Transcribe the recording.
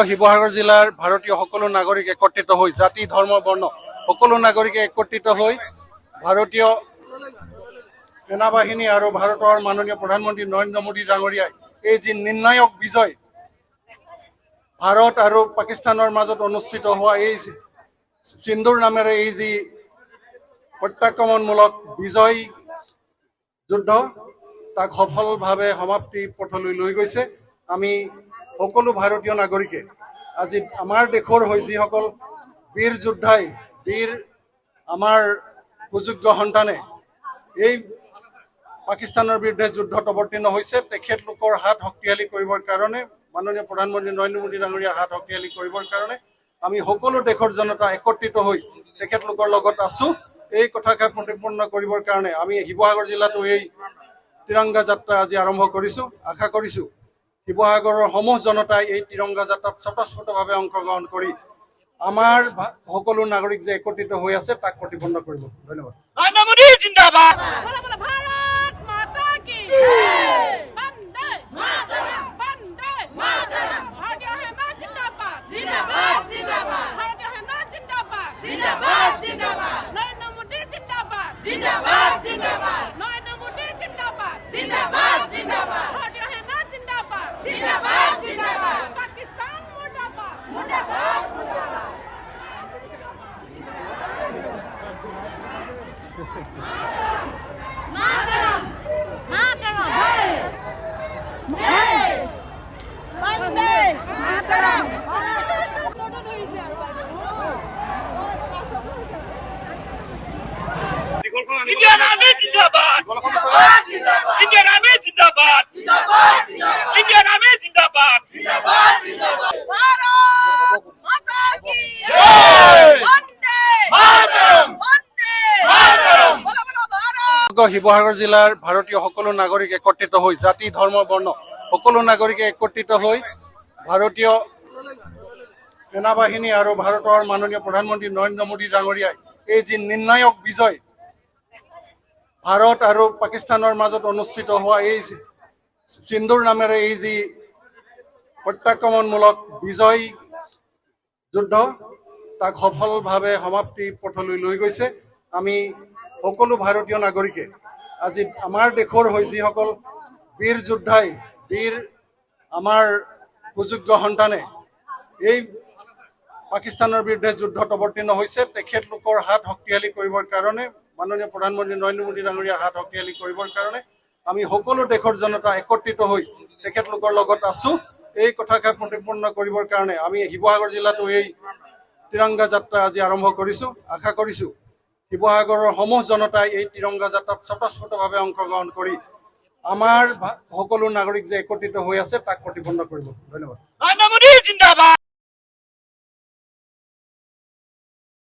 শিৱসাগৰ জিলাৰ ভাৰতীয় সকলো নাগৰিক একত্ৰিত হৈ জাতি ধৰ্ম বৰ্ণ সকলো নাগৰিকে একত্ৰিত হৈ ভাৰতীয় সেনাবাহিনী আৰু ভাৰতৰ মাননীয় প্ৰধানমন্ত্ৰী নৰেন্দ্ৰ মোদী ডাঙৰীয়াই এই যি নিৰ্ণায়ক বিজয় ভাৰত আৰু পাকিস্তানৰ মাজত অনুষ্ঠিত হোৱা এই সিন্দুৰ নামেৰে এই যি প্ৰত্যাক্ৰমণমূলক বিজয় যুদ্ধ তাক সফলভাৱে সমাপ্তি পথলৈ লৈ গৈছে। আমি সকলো ভাৰতীয় নাগৰিকে আজি আমাৰ দেশৰ হৈ যিসকল বীৰ যোদ্ধাই বীৰ আমাৰ সুযোগ্য সন্তানে এই পাকিস্তানৰ বিৰুদ্ধে যুদ্ধত অৱতীৰ্ণ হৈছে তেখেতলোকৰ হাত শক্তিশালী কৰিবৰ কাৰণে মাননীয় প্ৰধানমন্ত্ৰী নৰেন্দ্ৰ মোদী ডাঙৰীয়াৰ হাত শক্তিশালী কৰিবৰ কাৰণে আমি সকলো দেশৰ জনতা একত্ৰিত হৈ তেখেতলোকৰ লগত আছো। এই কথাষাৰ প্ৰতিপন্ন কৰিবৰ কাৰণে আমি শিৱসাগৰ জিলাতো এই তিৰংগা যাত্ৰা আজি আৰম্ভ কৰিছো। আশা কৰিছো শিৱসাগৰৰ সমূহ জনতাই এই তিৰংগা যাত্ৰাত স্বতঃস্ফূৰ্তভাৱে অংশগ্ৰহণ কৰি আমাৰ সকলো নাগৰিক যে একত্ৰিত হৈ আছে তাক প্ৰতিপন্ন কৰিব। ধন্যবাদ। Indian Army Zindabad! Indian Army Zindabad! Indian Army Zindabad! Bharat Mata ki Jai! Vande Mataram! Vande Mataram! Bola bola Bharat Sivasagar জিলাৰ ভাৰতীয় সকলো নাগৰিক একত্ৰিত হৈ জাতি ধৰ্ম বৰ্ণ সকলো নাগৰিকে একত্ৰিত হৈ ভাৰতীয় সেনাবাহিনী আৰু ভাৰতৰ মাননীয় প্ৰধানমন্ত্ৰী নৰেন্দ্ৰ মোদী ডাঙৰীয়াই এই যি নিৰ্ণায়ক বিজয় ভাৰত আৰু পাকিস্তানৰ মাজত অনুষ্ঠিত হোৱা এই সিন্দুৰ নামেৰে এই যি প্ৰত্যাক্ৰমণমূলক বিজয় যুদ্ধ তাক সফলভাৱে সমাপ্তি পথলৈ লৈ গৈছে। আমি সকলো ভাৰতীয় নাগৰিকে আজি আমাৰ দেশৰ হৈ যিসকল বীৰ যোদ্ধাই বীৰ আমাৰ সুযোগ্য সন্তানে এই পাকিস্তানৰ বিৰুদ্ধে যুদ্ধত অৱতীৰ্ণ হৈছে তেখেতলোকৰ হাত শক্তিশালী কৰিবৰ কাৰণে মাননীয় প্ৰধানমন্ত্ৰী নৰেন্দ্ৰ মোদী ডাঙৰীয়াৰ হাত শক্তিশালী কৰিবৰ কাৰণে আমি সকলো দেশৰ জনতা একত্ৰিত হৈ তেখেতলোকৰ লগত আছো। এই কথাষাৰ প্ৰতিপন্ন কৰিবৰ কাৰণে আমি শিৱসাগৰ জিলাতো এই তিৰংগা যাত্ৰা আজি আৰম্ভ কৰিছো। আশা কৰিছো শিৱসাগৰৰ সমূহ জনতাই এই তিৰংগা যাত্ৰাত স্বতঃস্ফূৰ্তভাৱে অংশগ্ৰহণ কৰি আমাৰ সকলো নাগৰিক যে একত্ৰিত হৈ আছে তাক প্ৰতিপন্ন কৰিব। ধন্যবাদ। Narayan Modi Zindabad!